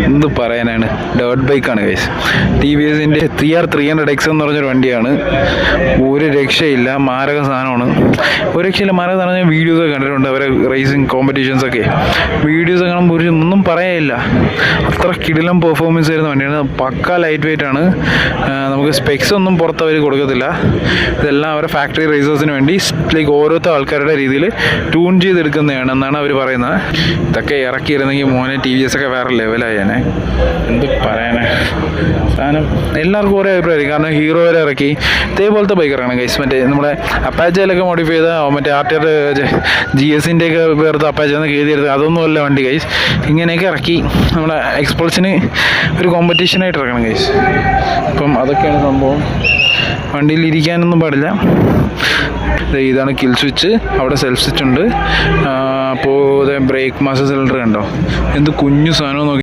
എന്ത് പറയാനാണ്, ഡേർട്ട് ബൈക്കാണ് ഗൈസ്. ടി വി എസിൻ്റെ TR300X എന്ന് പറഞ്ഞൊരു വണ്ടിയാണ്. ഒരു രക്ഷയില്ല, മാരക സാധനമാണ്. ഒരു രക്ഷയില്ല, മാരക സാധനം. ഞാൻ വീഡിയോസൊക്കെ കണ്ടിട്ടുണ്ട്, അവരെ റേസിങ് കോമ്പറ്റീഷൻസൊക്കെ വീഡിയോസ് കാണുമ്പോൾ ഒന്നും പറയാനില്ല. അത്ര കിടിലം പെർഫോമൻസ് വരുന്ന വണ്ടിയാണ്. പക്ക ലൈറ്റ് വെയിറ്റ് ആണ്. നമുക്ക് സ്പെക്സ് ഒന്നും പുറത്ത് അവർ കൊടുക്കത്തില്ല. ഇതെല്ലാം അവരെ ഫാക്ടറി റേസേഴ്സിന് വേണ്ടി ലൈക്ക് ഓരോരുത്തർ ആൾക്കാരുടെ രീതിയിൽ ട്യൂൺ ചെയ്തെടുക്കുന്നതാണ് എന്നാണ് അവർ പറയുന്നത്. ഇതൊക്കെ ഇറക്കിയിരുന്നെങ്കിൽ മോനെ ടി വി എസ് ഒക്കെ വേറെ ലെവലായേനെ. എന്ത് പറയാനേ, സാധനം എല്ലാവർക്കും ഒരേ അഭിപ്രായമായിരിക്കും. കാരണം ഹീറോ വരെ ഇറക്കി ഇതേപോലത്തെ ബൈക്ക് ഇറങ്ങണം ഗൈസ്. മറ്റേ നമ്മുടെ അപ്പാച്ചയിലൊക്കെ മോഡിഫൈ ചെയ്ത മറ്റേ RTR GS-ൻ്റെ ഒക്കെ പേർത്ത് അപ്പാച്ചെന്ന് എഴുതിയെടുത്ത് അതൊന്നും അല്ല വണ്ടി ഗൈസ്. ഇങ്ങനെയൊക്കെ ഇറക്കി നമ്മുടെ എക്സ്പൾസിന് ഒരു കോമ്പറ്റീഷനായിട്ട് ഇറക്കണം ഗൈസ്. അപ്പം അതൊക്കെയാണ് സംഭവം. വണ്ടിയിൽ ഇരിക്കാനൊന്നും പാടില്ല. ഇതാണ് കിൽ സ്വിച്ച്, അവിടെ സെൽഫ് സ്വിച്ച് ഉണ്ട്. അപ്പോൾ ബ്രേക്ക് മാസ്റ്റർ സിലിണ്ടർ കണ്ടോ, എന്ത് കുഞ്ഞു സാധനം നോക്കി.